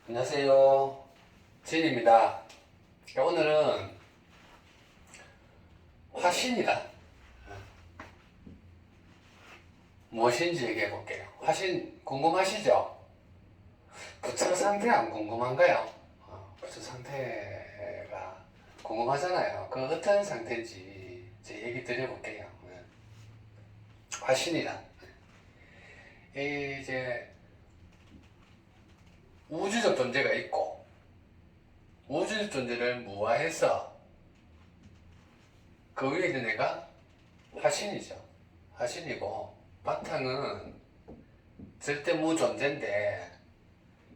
안녕하세요. 진입니다. 오늘은 화신이다. 무엇인지 얘기해 볼게요. 화신 궁금하시죠? 부처 상태 안 궁금한가요? 부처 상태가 궁금하잖아요. 그 어떤 상태인지 제 얘기 드려볼게요. 화신이다. 이제 우주적 존재가 있고 우주적 존재를 무화해서 그 위에 있는 애가 화신이죠. 화신이고 바탕은 절대 무존재인데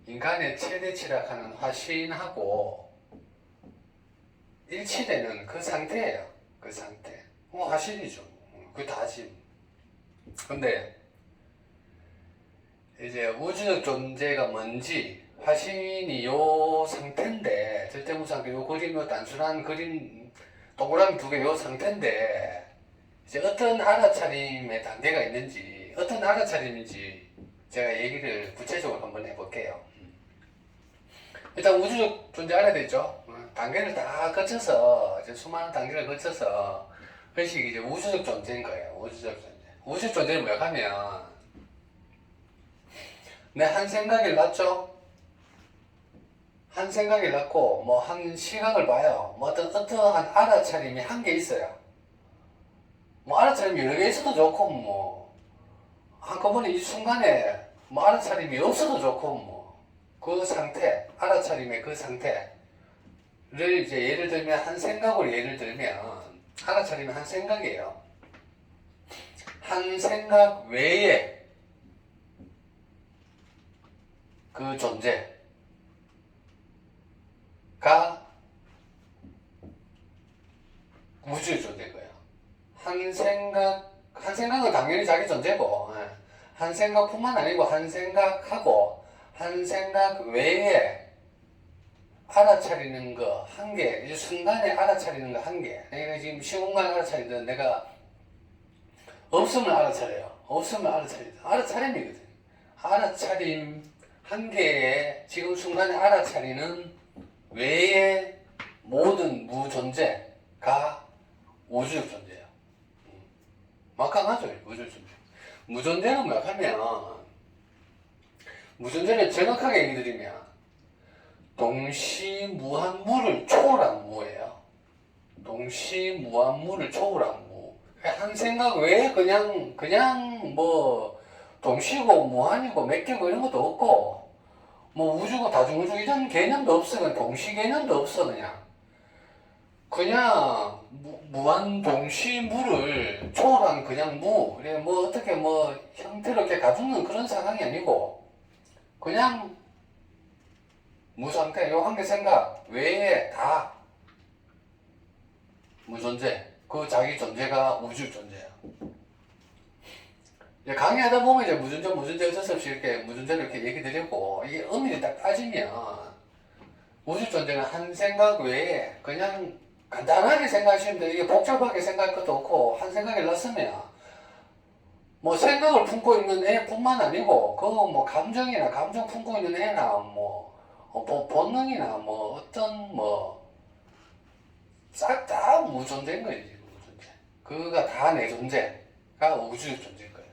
인간의 최대 치락하는 화신하고 일치되는 그 상태예요. 그 상태. 화신이죠. 그게 다지. 근데 이제 우주적 존재가 뭔지 화신이 요 상태인데 절대 무상태 요 그림 요 단순한 그림 동그라미 두 개 요 상태인데 이제 어떤 알아차림의 단계가 있는지 어떤 알아차림인지 제가 얘기를 구체적으로 한번 해볼게요. 일단 우주적 존재 알아야 되죠. 단계를 다 거쳐서 이제 수많은 단계를 거쳐서 그것이 이제 우주적 존재인 거예요. 우주적 존재. 우주적 존재는 뭐야 하면 내 한 생각이 났죠? 한 생각이 났고 뭐 한 시각을 봐요. 뭐 어떠한 알아차림이 한 개 있어요. 뭐 알아차림이 여러 개 있어도 좋고 뭐 한꺼번에 이 순간에 뭐 알아차림이 없어도 좋고 뭐 그 상태, 알아차림의 그 상태를 이제 예를 들면 한 생각으로 예를 들면 알아차림이 한 생각이에요. 한 생각 외에 그 존재가 우주의 존재인 거예요. 한 생각은 당연히 자기 존재고, 한 생각뿐만 아니고 한 생각하고, 한 생각 외에 알아차리는 거 한 개, 이 순간에 알아차리는 거 한 개. 내가 지금 시공간 알아차리든 내가 없으면 알아차려요. 없으면 알아차림이거든. 알아차림 한 개의 지금 순간에 알아차리는 외의 모든 무존재가 우주적 존재예요. 막강하죠, 우주적 존재. 무존재는 뭐야 하면 무존재를 정확하게 얘기 드리면 동시무한무를 초월한 무예요. 동시무한무를 초월한 무. 한 생각 외에 그냥 뭐 동시고 무한이고 몇 개고 이런 것도 없고 뭐 우주고 다중우주 이런 개념도 없어. 그냥 동시 개념도 없어. 그냥 무한 동시무를 초월한 그냥 무. 그래 뭐 어떻게 뭐 형태로 이렇게 가두는 그런 상황이 아니고 그냥 무상태 요 한 개 생각 외에 다 무존재. 그 자기 존재가 우주 존재야. 이제 강의하다 보면 이제 무존재 어쩔 수 없이 이렇게 무존재를 이렇게 얘기 드리고 이게 의미를 딱 따지면 우주 존재는 한 생각 외에 그냥 간단하게 생각하시면 돼요. 이게 복잡하게 생각할 것도 없고 한 생각이 났으면 뭐 생각을 품고 있는 애뿐만 아니고 그 뭐 감정이나 감정 품고 있는 애나 뭐 본능이나 뭐 어떤 뭐 싹 다 무존재인 거지. 무존재. 그가 다 내 존재가 우주적 존재인 거예요.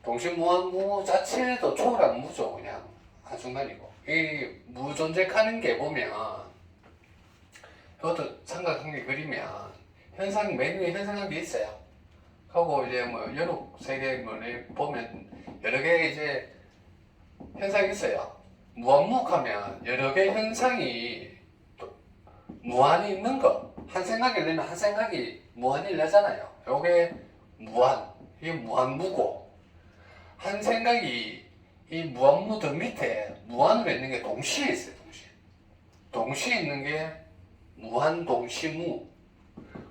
동시무한무 자체도 초월한 무죠. 그냥 한순간이고 이 무존재하는 게 보면 이것도 삼각관계 그리면 현상 맨 위에 현상한 게 있어요. 하고 이제 뭐 여러 세계 뭐 보면 여러 개 이제 현상이 있어요. 무한무하면 여러 개 현상이 무한이 있는 거. 한 생각이 내면 한 생각이 무한이 나잖아요. 요게 무한, 이게 무한무고 한 생각이 이 무한무 더 밑에 무한으로 있는 게 동시에 있어요. 동시에 있는 게 무한동시무.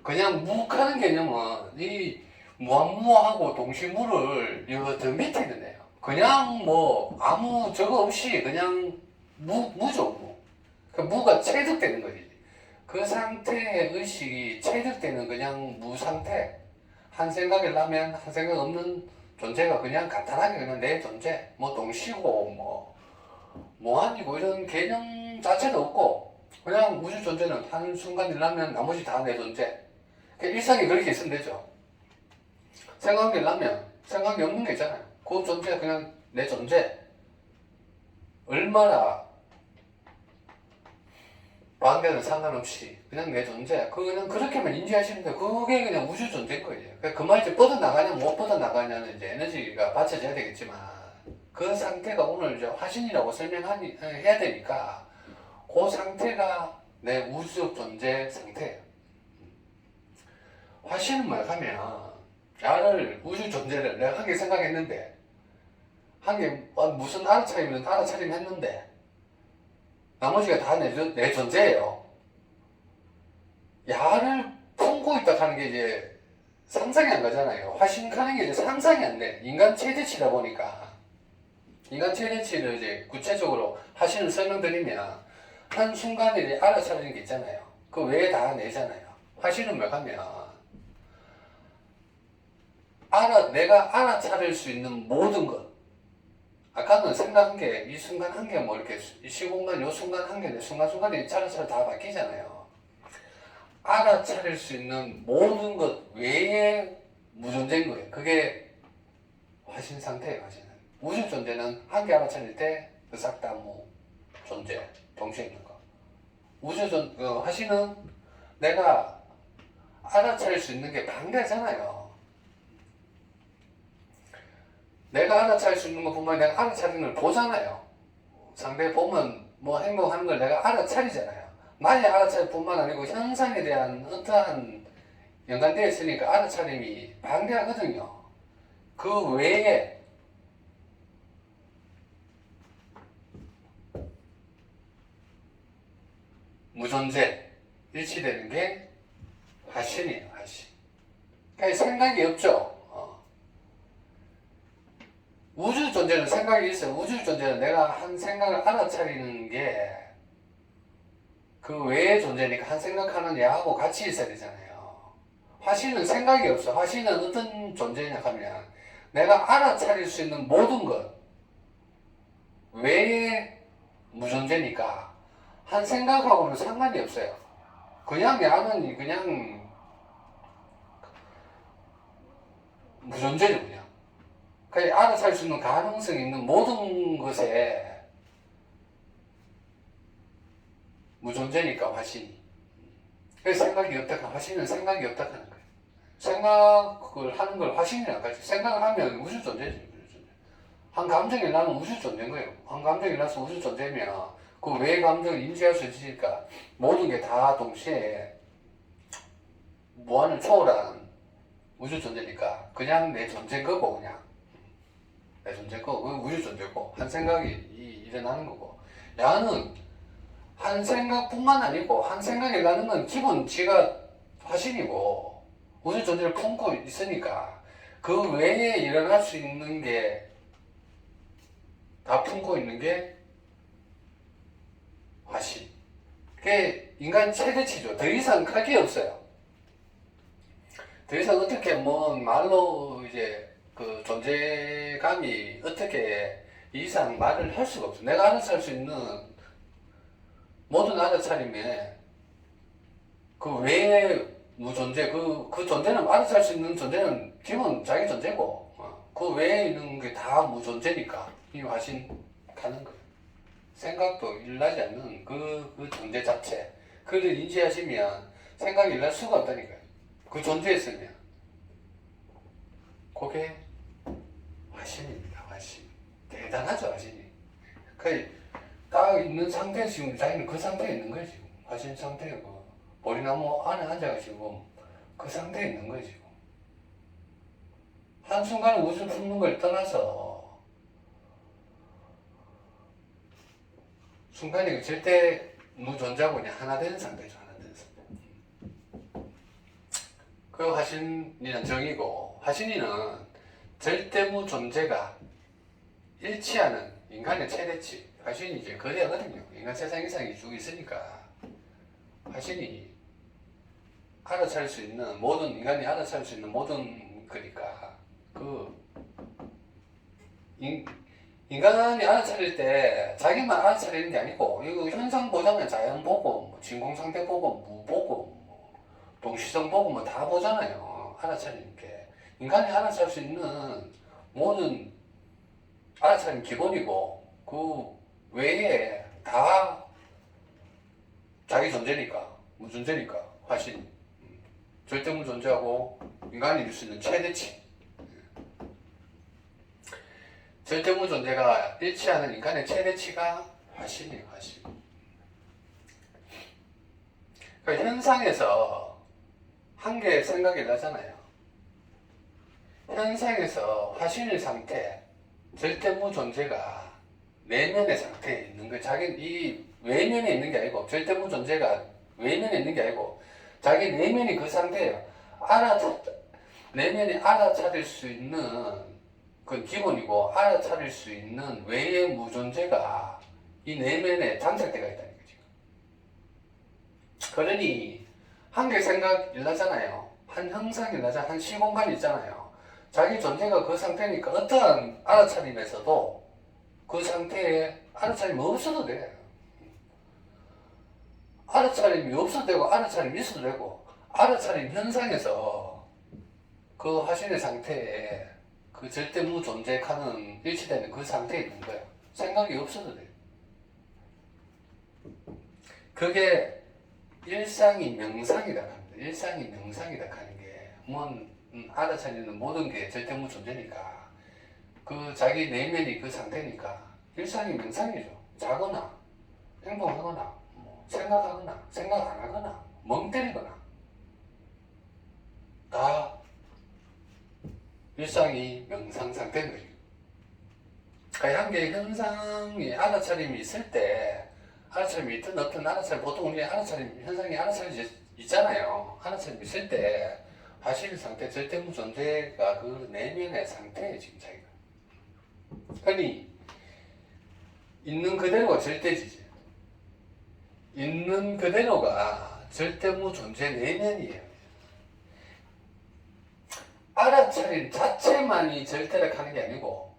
그냥 무하는 개념은 이 무한무하고 동시무를 이거 더 밑에 있는 애요. 그냥 뭐 아무 저거 없이 그냥 무죠 무. 그 무가 체득되는 거지. 그 상태의 의식이 체득되는 그냥 무 상태. 한 생각이 나면 한 생각 없는 존재가 그냥 간단하게 그냥 내 존재. 뭐 동시고 뭐 무한이고 이런 개념 자체도 없고 그냥 우주 존재는 한순간 일어나면 나머지 다 내 존재. 그러니까 일상이 그렇게 있으면 되죠. 생각한 게 일어나면 생각한 게 없는 게 있잖아요. 그 존재가 그냥 내 존재. 얼마나 관계는 상관없이 그냥 내 존재. 그냥 그렇게만 인지하시면 돼요. 그게 그냥 우주 존재인 거예요. 그 말이 뻗어나가냐 못 뻗어나가냐는 이제 에너지가 받쳐져야 되겠지만 그 상태가 오늘 이제 화신이라고 설명해야 되니까 그 상태가 내 우주 존재 상태예요. 화신은 뭐야 하면 나를 우주 존재를 내가 한 개 생각했는데 한 개 무슨 알아차리면 했는데 나머지가 다 내 존재예요. 야를 품고 있다 하는 게 이제 상상이 안 가잖아요. 화신 가는 게 이제 상상이 안 돼. 인간 최대치다 보니까 인간 최대치를 이제 구체적으로 화신을 설명드리면 한순간에 이제 알아차리는 게 있잖아요. 그 외에 다 내잖아요. 화신은 뭐 하면 내가 알아차릴 수 있는 모든 것. 아까는 생각한 게, 이 순간 한 게 뭐 이렇게, 이 시공간, 요 순간 한 게, 순간순간에 차례차례 다 바뀌잖아요. 알아차릴 수 있는 모든 것 외에 무존재인 거예요. 그게 화신 상태예요, 화신은. 우주 존재는 한 개 알아차릴 때, 그 싹 다 존재, 동시에 있는 거. 화신은 내가 알아차릴 수 있는 게 방대하잖아요. 내가 알아차릴 수 있는 것 뿐만 아니라 내가 알아차리는 걸 보잖아요. 상대 보면 뭐 행동하는 걸 내가 알아차리잖아요. 나의 알아차릴 뿐만 아니고 현상에 대한 어떠한 연관되어 있으니까 알아차림이 방대하거든요. 그 외에 무존재, 일치되는 게 화신이에요, 화신. 그러니까 생각이 없죠. 우주 존재는 생각이 있어요. 우주 존재는 내가 한 생각을 알아차리는 게 그 외의 존재니까 한 생각하는 얘하고 같이 있어야 되잖아요. 화신은 생각이 없어. 화신은 어떤 존재냐 하면 내가 알아차릴 수 있는 모든 것 외의 무존재니까 한 생각하고는 상관이 없어요. 그냥 야는 그냥 무존재죠, 그냥. 그러니까 알아서 할 수 있는 가능성이 있는 모든 것에 무존재니까 화신이. 그래서 생각이 없다. 화신은 생각이 없다 하는 거예요. 생각을 하는 걸 화신이라고 하지. 생각을 하면 우주 존재지. 우주 존재. 한 감정이 나면 우주 존재인 거예요. 한 감정이 나서 우주 존재면 그 외의 감정을 인지할 수 있으니까 모든 게 다 동시에 무한을 초월한 우주 존재니까 그냥 내 존재인 거고 그냥. 내 존재고, 그건 우주 존재고, 한 생각이 일어나는 거고. 야는 한 생각뿐만 아니고, 한 생각이 나는 건 기본 지가 화신이고, 우주 존재를 품고 있으니까, 그 외에 일어날 수 있는 게, 다 품고 있는 게 화신. 그게 인간 최대치죠. 더 이상 할 게 없어요. 더 이상 어떻게 말로 이제, 그 존재감이 어떻게 이상 말을 할 수가 없어. 내가 알아서 할 수 있는 모든 알아차림에 그 외의 무존재, 그 존재는 알아서 할 수 있는 존재는 기본 자기 존재고 그 외에 있는 게 다 무존재니까 이 화신 가는 거예요. 생각도 일어나지 않는 그 존재 자체. 그를 인지하시면 생각이 일어날 수가 없다니까요. 그 존재에 있으면. 그게 화신입니다. 화신. 대단하죠, 화신이. 딱 있는 상태에 지금 자기는 그 상태에 있는 거예요, 지금. 화신 상태고. 보리나무 안에 앉아가지고 그 상태에 있는 거예요, 지금. 한순간에 우주 품는 걸 떠나서 순간에 절대 무존재하고 그냥 하나 되는 상태죠, 하나 되는 상태. 그 화신이란 정의고, 화신이는 절대무 존재가 일치하는 인간의 최대치. 화신이 이제 거대하거든요. 인간 세상 이상이 쭉 있으니까. 화신이 알아차릴 수 있는 인간이 알아차릴 수 있는 모든 거니까. 인간이 알아차릴 때 자기만 알아차리는 게 아니고 이거 현상 보자면 자연 보고 뭐 진공상태 보고 무 보고 뭐 동시성 보고 뭐 다 보잖아요. 알아차리는 게 인간이 알아차릴 수 있는 모든 알아차리는 기본이고 그 외에 다 자기 존재니까 무존재니까 화신 절대무 존재하고 인간이 이룰 수 있는 최대치 절대무 존재가 일치하는 인간의 최대치가 화신이에요. 화신. 그러니까 현상에서 한 개의 생각이 나잖아요. 현상에서 화신의 상태 절대무 존재가 내면의 상태에 있는 거예요. 자기 이 외면에 있는 게 아니고 절대무 존재가 외면에 있는 게 아니고 자기 내면이 그 상태예요. 내면이 알아차릴 수 있는 그건 기본이고 알아차릴 수 있는 외의 무존재가 이 내면에 장착되어 있다는 거죠. 그러니 한 개 생각 일나잖아요. 한 형상 일나잖아요. 한 시공간 있잖아요. 자기 존재가 그 상태니까 어떠한 알아차림에서도 그 상태에 알아차림이 없어도 돼. 알아차림이 없어도 되고 알아차림이 있어도 되고 알아차림 현상에서 그 화신의 상태에 그 절대 무존재하는 일치되는 그 상태에 있는 거야. 생각이 없어도 돼. 그게 일상이 명상이다 합니다. 일상이 명상이다 하는 게 알아차리는 모든 게 절대 무존재니까 그 자기 내면이 그 상태니까 일상이 명상이죠. 자거나 행동하거나 뭐 생각하거나 생각 안 하거나 멍 때리거나 다 일상이 명상 상태인 거죠. 그러니까 한 개의 현상이 알아차림이 있을 때 알아차림이 있든 없든 알아차림 보통 우리 알아차림 현상이 알아차림이 있잖아요. 알아차림이 있을 때 화실 상태 절대무 존재가 그 내면의 상태에 지금 자기가 그러니 있는 그대로가 절대지지. 있는 그대로가 절대무 존재 내면이에요. 알아차림 자체만이 절대를 하는 게 아니고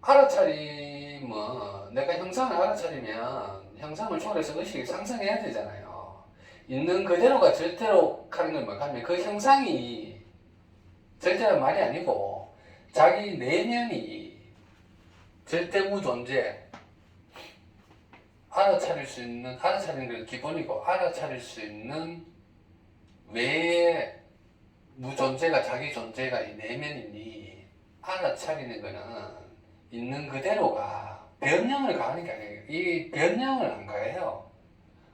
알아차림은 내가 형상을 알아차리면 형상을 초월해서 의식을 상승해야 되잖아요. 있는 그대로가 절대로 하는 건 뭐가 하면 그 형상이 절대란 말이 아니고 자기 내면이 절대무 존재 알아차리는 건 기본이고 알아차릴 수 있는 외의 무존재가 자기 존재가 이 내면이니 알아차리는 거는 있는 그대로가 변형을 가하는 게 아니에요. 이 변형을 안 가해요.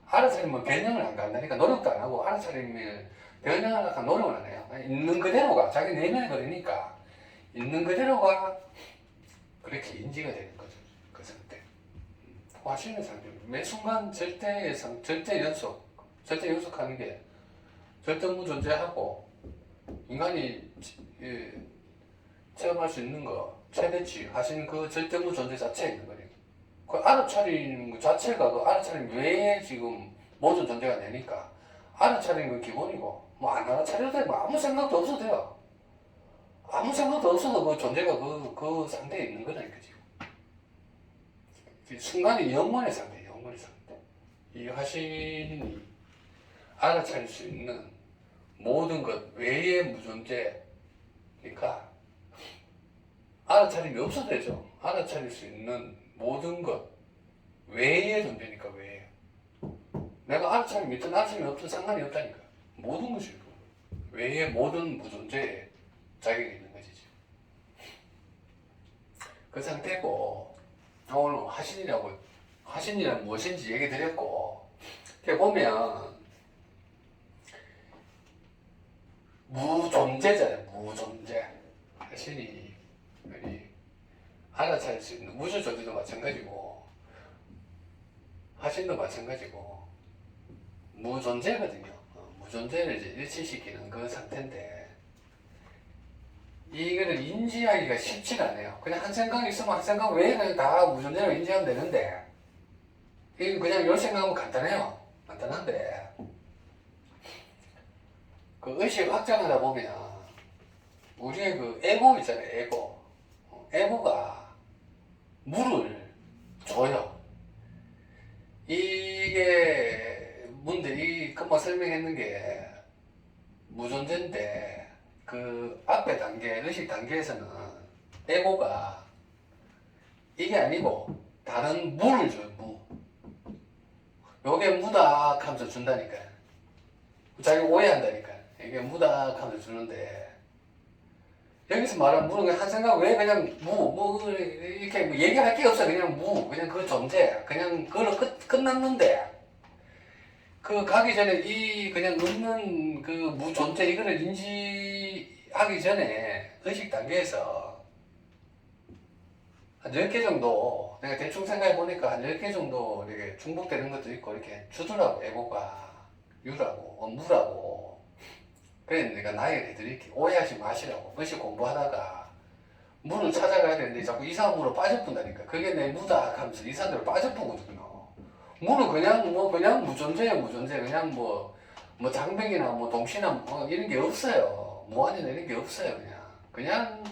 알아차리면 변형을 안 간다니까 노력도 안 하고 알아차리면 변형을 하려고 노력을 안 해요. 있는 그대로가 자기 내면에 버리니까 있는 그대로가 그렇게 인지가 되는 거죠. 그 상태. 화신의 상태. 매 순간 절대 연속하는 게 절대무 존재하고 인간이 체험할 수 있는 거 최대치 하신 그 절대무 존재 자체에 있는 거니까 그 알아차리는 것 자체가 그 알아차림 외에 지금 모든 존재가 되니까 알아차리는 건 기본이고 뭐 안 알아차려도 돼. 뭐 아무 생각도 없어도 돼요. 아무 생각도 없어도 그 존재가 그 상태에 있는 거라니까 지금 순간이 영원의 상태. 이 화신이 알아차릴 수 있는 모든 것 외의 무존재니까 알아차림이 없어도 되죠. 알아차릴 수 있는 모든 것 외의 존재니까 외에 내가 알아차림이 있든 알아차림이 없든 상관이 없다니까 모든 것이 외의 모든 무존재에 자격이 있는 거지. 그 상태고 오늘 화신이란 무엇인지 얘기 드렸고 이렇게 보면 무존재잖아요. 무존재. 화신이 알아차릴 수 있는 우주 존재도 마찬가지고 화신도 마찬가지고 무존재거든요. 무존재를 이제 일치시키는 그 상태인데 이거를 인지하기가 쉽지가 않아요. 그냥 한 생각이 있으면 한 생각 외에 그냥 다 무존재로 인지하면 되는데 이거 그냥 열 생각하면 간단해요. 간단한데 그 의식 확장하다 보면 우리의 그 에고 있잖아요. 에고가 물을 줘요. 이게 뭔데 이 금방 설명했는 게 무존재인데 그 앞에 단계 의식 단계에서는 에고가 이게 아니고 다른 무를 줘요. 무. 요게 무다 하면서 준다니까. 자기 오해한다니까. 이게 무다 하면서 주는데 여기서 말하는 무는 한 생각 왜 그냥 이렇게 뭐 얘기할 게 없어. 그냥 그냥 그 존재 그냥 그걸로 끝났는데 그 가기 전에 이 그냥 없는 그 무 존재 이거를 인지하기 전에 의식 단계에서 한 10개 정도 내가 대충 생각해 보니까 한 10개 정도 이렇게 중복되는 것도 있고 이렇게 주더라고. 에고가 유라고 무라고. 그래서 내가 나에게 해드릴게. 오해하지 마시라고. 의식 공부하다가 무를 찾아가야 되는데 자꾸 이상한 무로 빠져뿐다니까. 그게 내 무다 하면서 이상한 데로 빠져보거든요. 무는 그냥 무존재야. 무존재. 그냥 뭐 장병이나 뭐 동시나 뭐 이런 게 없어요. 무한이나 이런 게 없어요. 그냥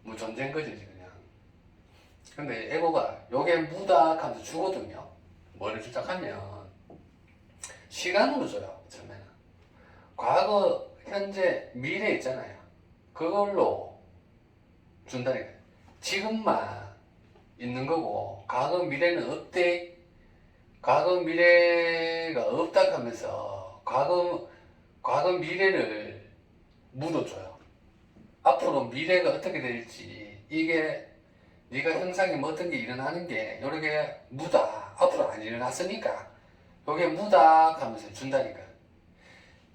무존재인 거지 그냥. 근데 에고가 요게 무다 하면서 주거든요. 뭐를 주작하면 시간으로 줘요. 처음에는 과거, 현재, 미래 있잖아요. 그걸로 준다니까. 지금만 있는 거고 과거, 미래는 없대. 과거, 미래가 없다 하면서 과거, 미래를 묻어줘요. 앞으로 미래가 어떻게 될지 이게 네가 형상이 뭐 어떤 게 일어나는 게 요렇게 무다. 앞으로 안 일어났으니까 요게 무다 하면서 준다니까.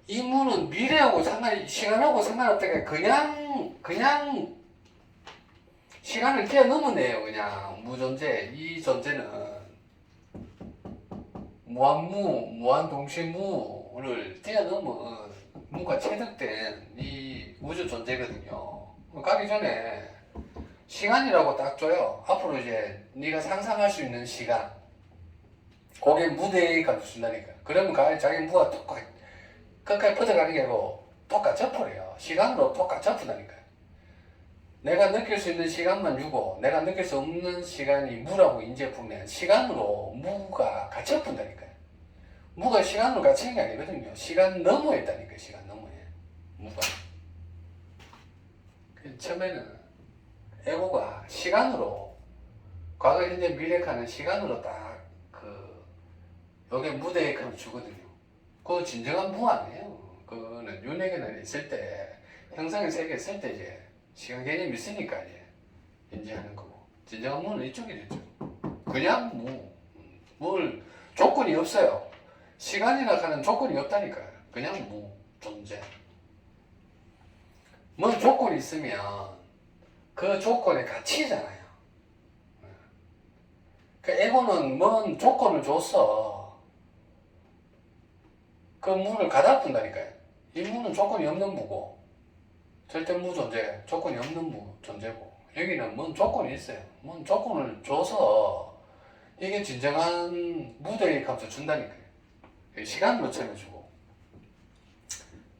이 무는 미래하고 시간하고 상관없다니까. 그냥 시간을 뛰어넘어내요. 그냥 무존재. 이 존재는 무한무, 무한동시무를 뛰어넘은 무가 체득된 이 우주 존재거든요. 가기 전에 시간이라고 딱 줘요. 앞으로 이제 네가 상상할 수 있는 시간. 그게 무대에 가르쳐준다니까. 그러면 자기 무가 끝까지 퍼져가는 게 아니고 똑같이 버려요. 시간으로 똑같이 엎어다니까. 내가 느낄 수 있는 시간만 주고 내가 느낄 수 없는 시간이 무라고 인지해보면 시간으로 무가 같이 엎은다니까요. 무가 시간으로 갇히는 게 아니거든요. 시간 너머에 있다니까요. 시간 너머에 무가. 처음에는 에고가 시간으로 과거, 현재, 미래 가는 시간으로 딱 여기 무대에 그럼 주거든요. 그거 진정한 무 아니에요. 그거는 윤회견에 있을 때 형상의 세계에 있을 때 이제 시간 개념이 있으니까 이제 인지하는 거고. 진정한 무는 이쪽이겠죠. 그냥 뭘 조건이 없어요. 시간이나 가는 조건이 없다니까요. 그냥 존재. 뭔 조건이 있으면 그 조건의 가치잖아요. 그 에고는 뭔 조건을 줬어. 그 무를 가다푼다니까요. 이 무는 조건이 없는 무고 절대 무 존재, 조건이 없는 무 존재고 여기는 뭔 조건이 있어요. 뭔 조건을 줘서 이게 진정한 무대에 감춰 준다니까요. 시간으로 채워주고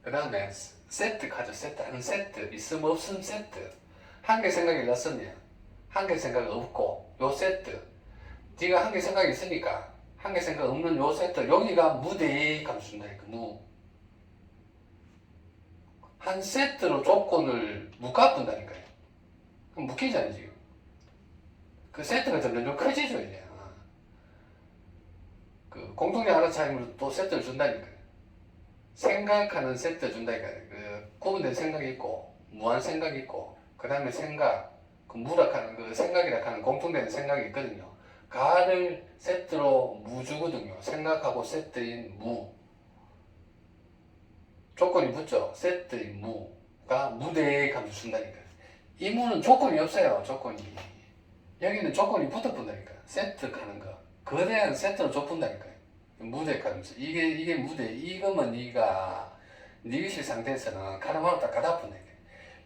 그 다음에 세트 가져. 세트 하는 세트. 있음 없음 세트. 한 개 생각이 났었냐. 한 개 생각이 없고 요 세트. 네가 한 개 생각이 있으니까 한 개 생각 없는 요 세트. 여기가 무대에 감춘다니까. 한 세트로 조건을 묶어둔다니까요. 그럼 묶이잖아요 지금. 그 세트가 점점 커지죠 이제. 그 공통적 알아차림으로 또 세트를 준다니까요. 생각하는 세트 준다니까요. 그 구분된 생각이 있고 무한 생각이 있고 그 다음에 생각, 그 무락하는 그 생각이라 하는 공통된 생각이 있거든요. 가를 세트로 무 주거든요. 생각하고 세트인 무. 조건이 붙죠. 세트인 무가 무대에 감춰 준다니까요. 이 무는 조건이 없어요. 조건이. 여기는 조건이 붙어본다니까요. 세트 가는 거. 거대한 세트로 좁힌다니까요. 무대에 가면서. 이게 무대. 이거만 네가 니기실 상태에서는 가르마로 딱 가다 푼다니까요.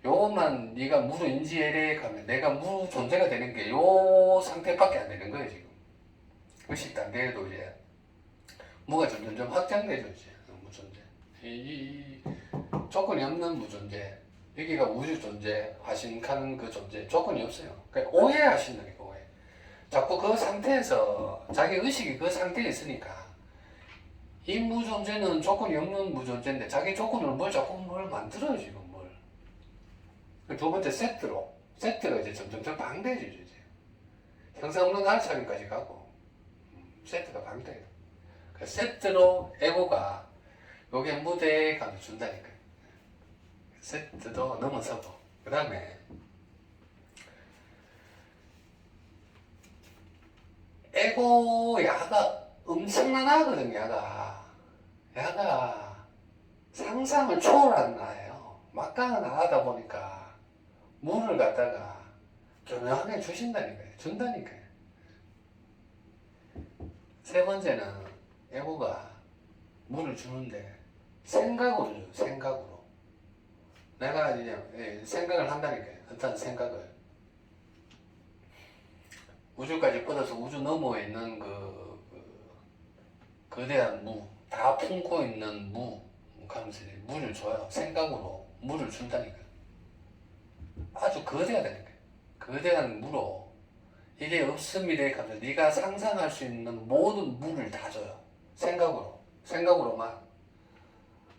요것만 네가 무로 인지해래 가면 내가 무 존재가 되는 게 요 상태밖에 안 되는 거예요 지금. 의식 단계에도 이제 무가 점점 확장되죠 이제. 무존재. 이 조건이 없는 무존재. 여기가 우주 존재, 화신하는 그 존재. 조건이 없어요. 그러니까 오해하신다니까 오해. 자꾸 그 상태에서 자기 의식이 그 상태에 있으니까 이 무존재는 조건이 없는 무존재인데 자기 조건을 뭘 만들어요 지금 뭘. 두 번째 세트가 이제 점점 방대해지죠 이제. 형상 없는 알차림까지 가고 세트가 방대해요. 그 세트로 에고가 요게 무대에 가서 준다니까요. 세트도 넘어서고 그 다음에 에고 야가 엄청나거든요. 야가 상상을 초월한 나예요. 막강한 나하다 보니까 물을 갖다가 교묘하게 준다니까요. 세 번째는 에고가 물을 주는데 생각으로 줘요. 생각으로. 내가 이제 생각을 한다니까요. 어떤 생각을. 우주까지 뻗어서 우주 너머에 있는 거대한 무, 다 품고 있는 무, 하면서 물을 줘요. 생각으로 물을 준다니까요. 아주 거대하다니까요. 거대한 무로 이게 없음이래 하면서 네가 상상할 수 있는 모든 물을 다 줘요. 생각으로만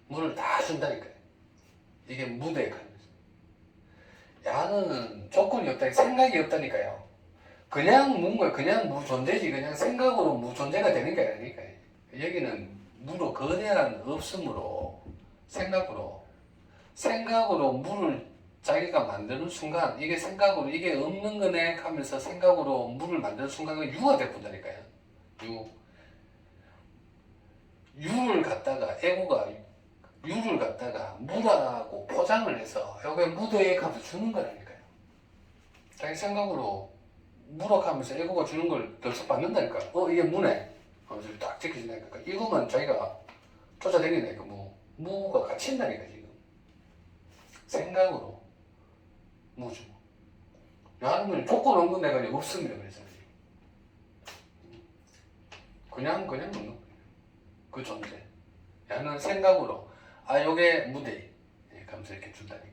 물을 다 준다니까요. 이게 무대에 가면서. 야는 조건이 없다, 생각이 없다니까요. 그냥 무인가 그냥 무존재지 그냥 생각으로 무존재가 되는 게 아니니까요. 여기는 무로 거대한 없음으로 생각으로 무를 자기가 만드는 순간 이게 생각으로 이게 없는 거네 하면서 생각으로 무를 만드는 순간은 유가 되본다니까요. 유를 갖다가 에고가 유를 갖다가 무라고 포장을 해서 여기 무대에 가서 주는 거라니까요. 자기 생각으로 무락하면서 에고가 주는 걸 덜썩 받는다니까. 이게 무네 하면서 딱 지켜진다니까. 이거만 자기가 쫓아다니니까 무가 갇힌다니까 지금. 생각으로 무 주고. 야는 조건 없는 데가 없습니다 그랬잖아요. 그냥 없는 거예요. 그 존재. 야는 생각으로 요게 무대 하면서 이렇게 준다니까.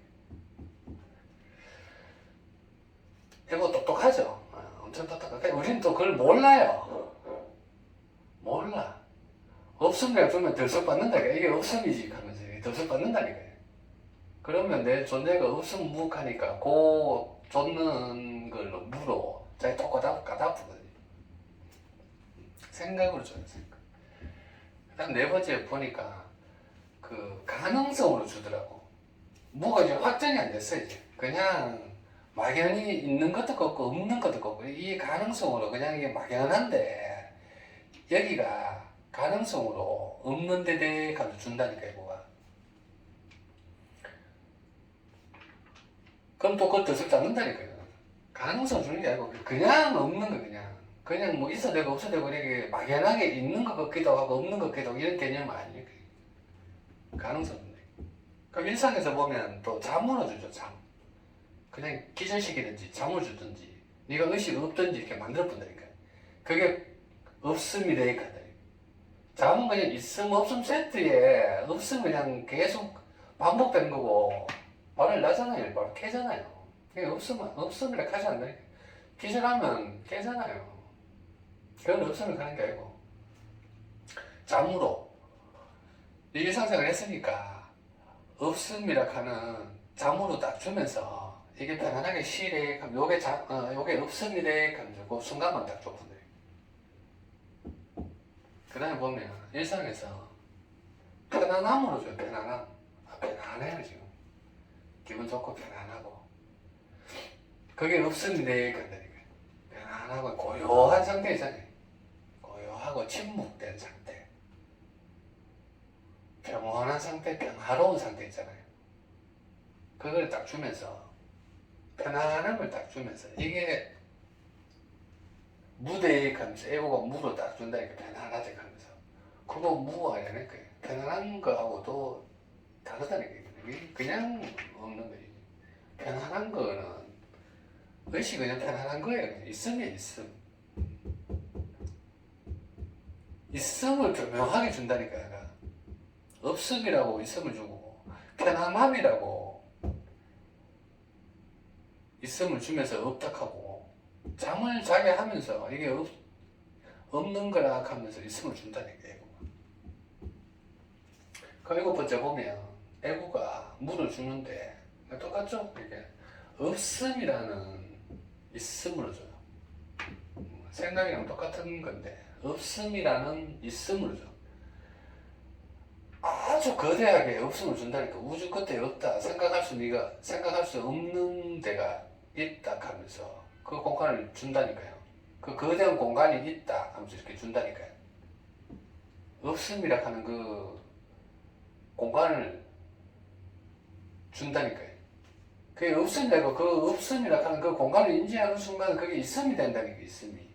에고 똑똑하죠. 엄청 똑똑하게. 우리는 또 그걸 몰라요. 몰라. 없음이라 주면 덜썩 받는다. 이게 없음이지 하면서 덜썩 받는다니까요. 그러면 내 존재가 없음 무하니까 그 줬는 걸로 무로 자기 또 까다프거든요. 생각으로 줘요. 생각. 그다음 네 번째 보니까 그 가능성으로 주더라고. 무가 이제 확정이 안 됐어요. 이제 그냥 막연히 있는 것도 없고 없는 것도 없고 이 가능성으로 그냥 이게 막연한데 여기가 가능성으로 없는 데에 가서 준다니까 이거가. 그럼 또 그걸 덜썩 잡는다니까요. 가능성 주는 게 아니고 그냥 없는 거 그냥 뭐 있어도 되고 없어도 되고 이렇게 막연하게 있는 것 같기도 하고 없는 것 같기도 하고 이런 개념은 아니에요. 가능성 주는 거. 그럼 일상에서 보면 또 잠을 주죠. 잠. 그냥 기절시키든지 잠을 주든지 네가 의식 없든지 이렇게 만들어 본다니까. 그게 없음이 되니까. 잠은 그냥 있음 없음 세트에 없음 그냥 계속 반복되는 거고 바로 나잖아요. 바로 깨잖아요. 그냥 없음이라 하지 않나요? 기절하면 깨잖아요. 그건 없음을 가는 게 아니고 잠으로 일상생활 했으니까 없음이라 하는 잠으로 딱 주면서 이게 편안하게 쉬래. 그럼 요게 없음이래. 그럼 그 순간만 딱 줬거든요. 그 다음에 보면 일상에서 편안함으로 줘요. 편안함. 편안해요 지금. 기분 좋고 편안하고. 그게 없음이래. 그런다니까. 편안하고 고요한 상태 있잖아요. 고요하고 침묵된 상태. 평온한 상태, 평화로운 상태 있잖아요. 그걸 딱 주면서 편안함을 딱 주면서 이게 무대에 가면서 에고가 무로 딱 준다니까. 편안하게 가면서 그거 무가 아니니까 편안한 거하고도 다르다니까. 그냥 없는 거지. 편안한 거는 의식이 그냥 편안한 거예요. 있으면 있음을 교묘하게 준다니까. 없음이라고 있음을 주고 편안함이라고 있음을 주면서 없다하고 잠을 자게 하면서 이게 없는 거라 하면서 있음을 준다니까 애고가. 그 7번째 보면 애고가 물을 주는데 똑같죠? 이게 없음이라는 있음으로 줘요. 생각이랑 똑같은 건데 없음이라는 있음으로 줘. 아주 거대하게 없음을 준다니까. 우주 끝에 없다 생각할 수 없는 데가 있다 하면서 그 공간을 준다니까요. 그 거대한 공간이 있다 하면서 이렇게 준다니까요. 없음이라 하는 그 공간을 준다니까요. 그게 없음이라고, 그 없음이라 하는 그 공간을 인지하는 순간 그게 있음이 된다는 게 있음이.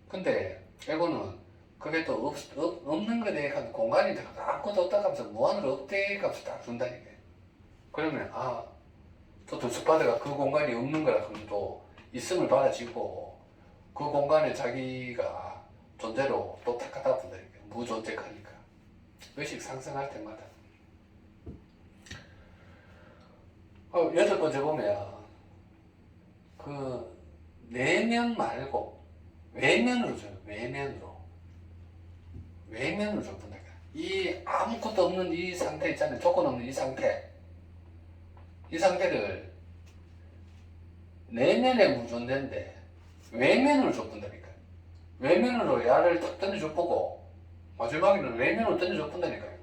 근데 에고는 그게 또 없는 거에 대한 공간이 아무것도 없다 하면서 무한으로 없대 하면서 딱 준다니까. 그러면 또 두숙바드가 그 공간이 없는 거라 하면 또 있음을 받아지고 그 공간에 자기가 존재로 또 탁 갖다 본다니까. 무존재하니까. 의식 상승할 때마다. 8번째 보면 그 내면 말고 외면으로 줘요. 외면으로 줬다. 이 아무것도 없는 이 상태 있잖아요. 조건 없는 이 상태. 이 상태를 내면의 무존재인데 외면으로 줬다니까. 외면으로 야를 딱 던져줘보고 마지막에는 외면으로 던져줘본다니까요.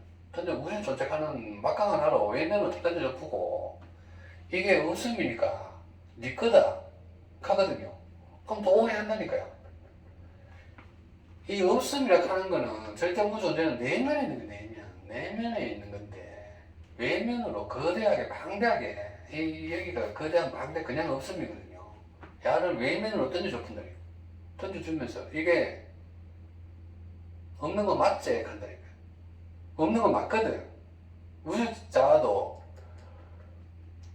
우주 존재하는 막강한 하로 외면으로 딱 던져줘보고 이게 없음이니까 네 거다 하거든요. 그럼 또 오해한다니까요. 이 없음이라 하는 거는 절대 무존재는 내면에 있는 게 내면에 있는 건데 외면으로 거대하게 방대하게 여기가 거대한 방대 그냥 없음이거든요. 야를 외면으로 던져줘본다니까. 던져주면서 이게 없는 거 맞지? 한다니까. 없는 거 맞거든. 우주자도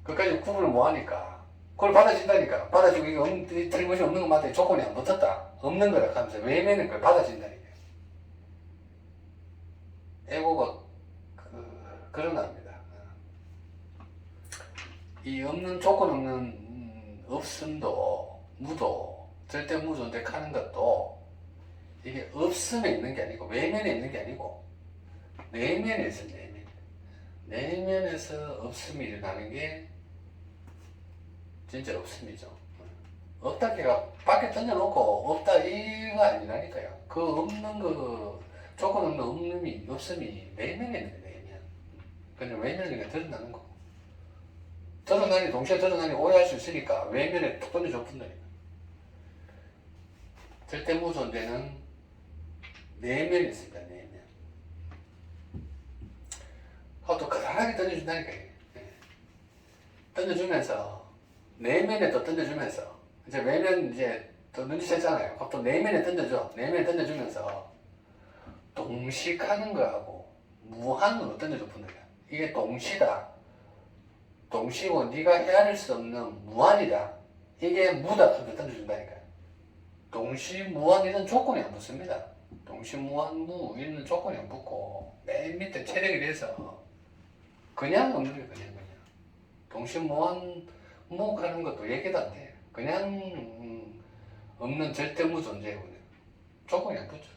그까지 구분을 못하니까 그걸 받아진다니까. 받아주고 이게 틀림없이 없는 거 맞다. 조건이 안 붙었다. 없는 거라 하면서 외면은 그걸 받아진다니까. 에고가 그러납니다. 이 없는 조건 없는 없음도 무도 절대 무존재하는 것도 이게 없음에 있는 게 아니고 외면에 있는 게 아니고 내면에 있어. 내면에서 없음이 일어나는 게 진짜 없음이죠. 없다 걔가 밖에 던져놓고 없다 이거 아니라니까요. 그 없는 그 조건 없는 없음이 내면에 있는 게 내면. 그냥 외면이니까 드러나는 거. 드러나니 동시에 드러나니 오해할 수 있으니까 외면에 툭 던져줘 본다니까. 절대 무존재는 내면에 있습니다. 내면. 또 그다하게 던져준다니까. 던져주면서 내면에 또 던져주면서 이제 외면 이제 또 눈치챘잖아요. 그럼 또 내면에 던져줘. 내면에 던져주면서 동식하는 거하고 무한으로 던져줘 본다. 이게 동시다. 동시고 네가 헤아릴 수 없는 무한이다. 이게 무다. 그렇게 던져준다니까. 동시 무한 이런 조건이 안 붙습니다. 동시 무한 무 이런 조건이 안 붙고 맨 밑에 체력이 돼서 그냥 없는 게 그냥. 동시 무한 무 하는 것도 얘기도 안 돼. 그냥 없는 절대 무존재고 조건이 안 붙죠.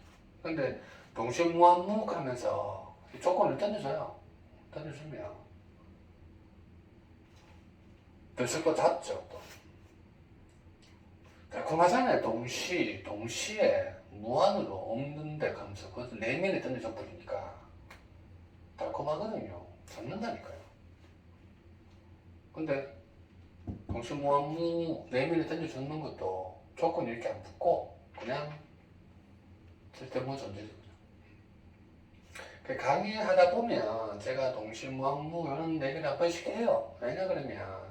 근데 동시 무한 무 하면서 조건을 던져줘요. 던져주면 들썩도 잡죠. 또 달콤하잖아요. 동시에 무한으로 없는데 하면서 그것도 내면에 던져줘 버리니까 달콤하거든요. 잡는다니까요. 근데 동시 무한 무 내면에 던져주는 것도 조건이 이렇게 안 붙고 그냥 절대 무존재죠. 강의하다 보면 제가 동시 무한 무 이런 얘기를 한 번씩 해요. 왜냐 그러면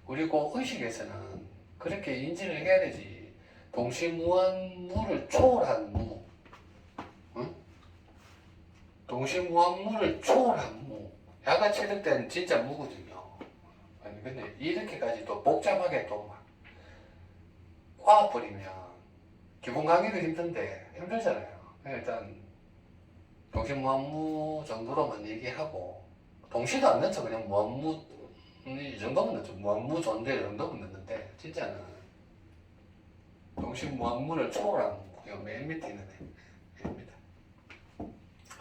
우리 그 의식에서는 그렇게 인지를 해야 되지. 동시 무한 무를 초월한 무, 응? 동시 무한 무를 초월한 무. 야가 체득된 진짜 무거든요. 아니 근데 이렇게까지 또 복잡하게 또 막 꽈버리면 기본 강의도 힘들잖아요. 일단 동시 무한무 정도로만 얘기하고 동시도 안 넣죠. 그냥 무한무 이 정도면 넣죠. 무한무 존재 정도면 넣는데 진짜는 동식무한물을 초월한 무. 맨 밑에 있는 애입니다.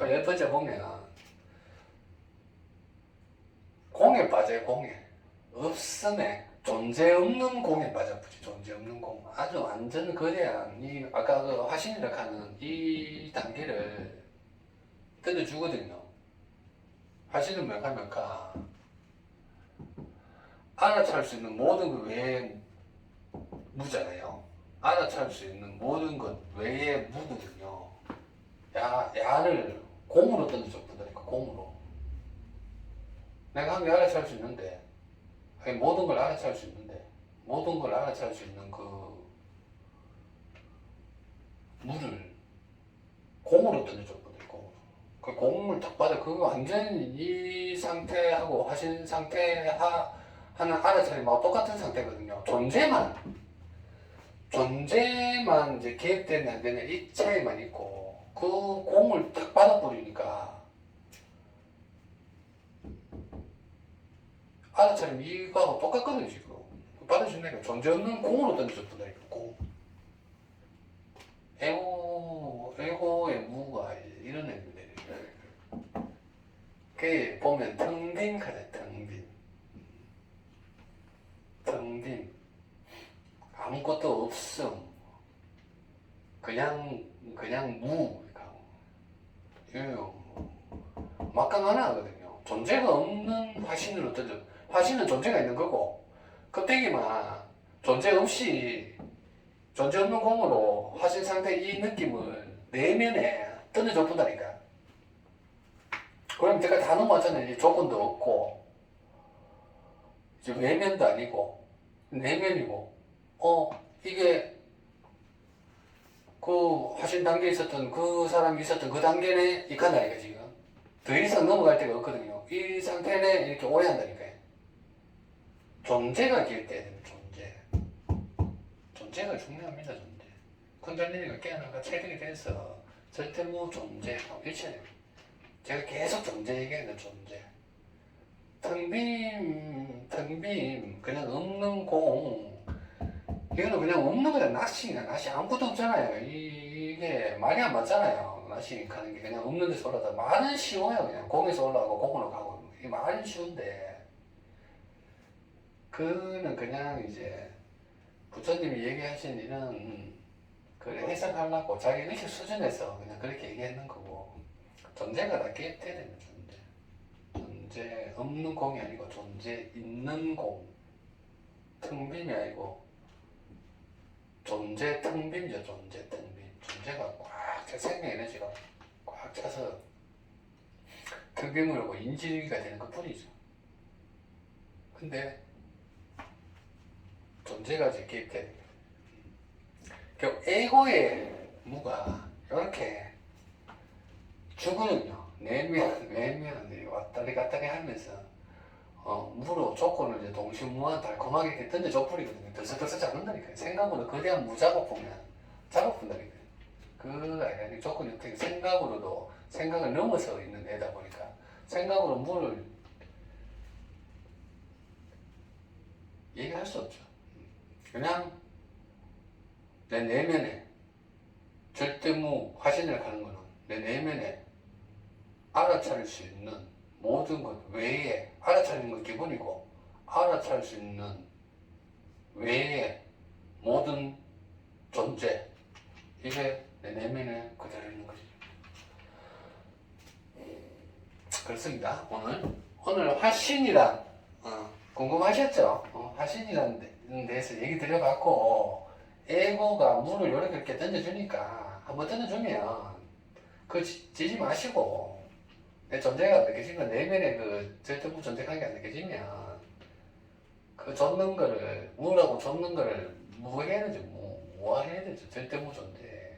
열 번째 보면 공에 빠져요. 공에 없음에 존재 없는 공에 빠져버지. 존재 없는 공. 아주 완전 거대한 이 아까 그 화신이라고 하는 이 단계를 던져주거든요. 화신은 몇가 알아차릴 수 있는 모든 것 외에 무잖아요. 알아차릴 수 있는 모든 것 외에 무거든요. 야를 공으로 던져줘 본다니까. 공으로. 내가 한 개 알아차릴 수 있는데, 아니, 모든 걸 알아차릴 수 있는데, 모든 걸 알아차릴 수 있는 그 물을 공으로 던져줘 본다. 공으로. 그 공을 딱 받아. 그거 완전히 이 상태하고 화신 상태 하는 알아차림하고 똑같은 상태거든요. 존재만 이제 개입되는 안 되는 이 차이만 있고, 그 공을 딱 받아버리니까 알아차림 이거하고 똑같거든요. 지금 받아준다니까. 존재 없는 공으로 던져줬다니까. 공. 에고의 무가 이런 애인데, 그 보면 텅빈 카드. 텅빈. 아무것도 없음. 그냥 무. 이거 막강 하나 하거든요. 존재가 없는 화신으로 던져. 화신은 존재가 있는 거고, 껍데기만 존재 없이 존재 없는 공으로 화신 상태 이 느낌을 내면에 던져줘 본다니까. 그럼 제가 다 넘어왔잖아요. 조건도 없고, 이제 외면도 아니고, 내면이고, 이게 그 화신 단계에 있었던 그 사람이 있었던 그 단계네, 이 칸다니까, 지금. 더 이상 넘어갈 데가 없거든요. 이 상태네, 이렇게 오해한다니까요. 존재가 기획돼야 됩니다. 존재가 중요합니다. 존재. 콘달리니가 깨어나가 체득이 돼서 절대 뭐 존재 일체네요. 제가 계속 존재 얘기하는 존재. 텅빈 그냥 없는 공. 이거는 그냥 없는 거야. 낫싱이야. 낫싱 아무것도 없잖아요. 이게 말이 안 맞잖아요. 낫싱 가는 게 그냥 없는 데서 올라다. 말은 쉬워요. 그냥 공에서 올라가고 공으로 가고. 이게 말은 쉬운데, 그는 그냥 이제 부처님이 얘기하신 이런 그래 해석하려고 자기 의식 수준에서 그냥 그렇게 얘기했는 거고, 존재가 다 개입돼야 되는 존재 없는 공이 아니고 존재 있는 공. 텅빈이 아니고 존재 텅빈이죠. 존재 텅빈. 존재가 꽉 차, 생명 에너지가 꽉 차서 텅빈물하고 인지가 되는 것 뿐이죠. 근데 존재가 이제 개입돼야 됩니다. 그 에고의 무가 이렇게 주거든요. 내면 왔다리 갔다리 하면서 무로 조건을 이제 동시무한 달콤하게 이렇게 던져줘 버리거든요. 들썩들썩 잡는다니까요. 생각으로 거대한 무 작업보면 작업본다니까요. 그 아니 조건이 어떻게 생각으로도 생각을 넘어서 있는 애다 보니까 생각으로 무를 얘기할 수 없죠. 그냥 내 내면에 절대무 화신을 가는 거는 내 내면에 알아차릴 수 있는 모든 것 외에, 알아차리는 건 기본이고, 알아차릴 수 있는 외에 모든 존재, 이게 내 내면에 그대로 있는 것이죠. 그렇습니다. 오늘 화신이란 궁금하셨죠? 화신이라는 데서 얘기 드려봤고, 에고가 물을 이렇게 던져주니까 한번 던져주면 그거 지지 마시고, 내 존재가 안 느껴지면, 내면에 그 절대무 존재하는 게 안 느껴지면 그 줬는 거를, 무라고 줬는 거를 무해야 되죠. 무해야 되죠. 절대무 존재.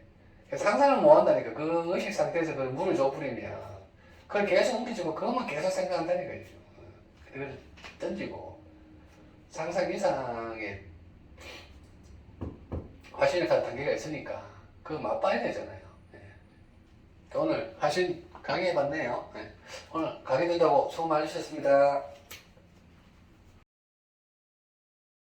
상상을 못 한다니까. 그 의식 상태에서 그 무를 줘버리면 그걸 계속 옮기지고 그것만 계속 생각한다니까요. 그걸 던지고 상상 이상의 화신을 가는 단계가 있으니까 그거 맛봐야 되잖아요. 오늘 화신 강의해봤네요. 오늘 강의 된다고 수고 많으셨습니다.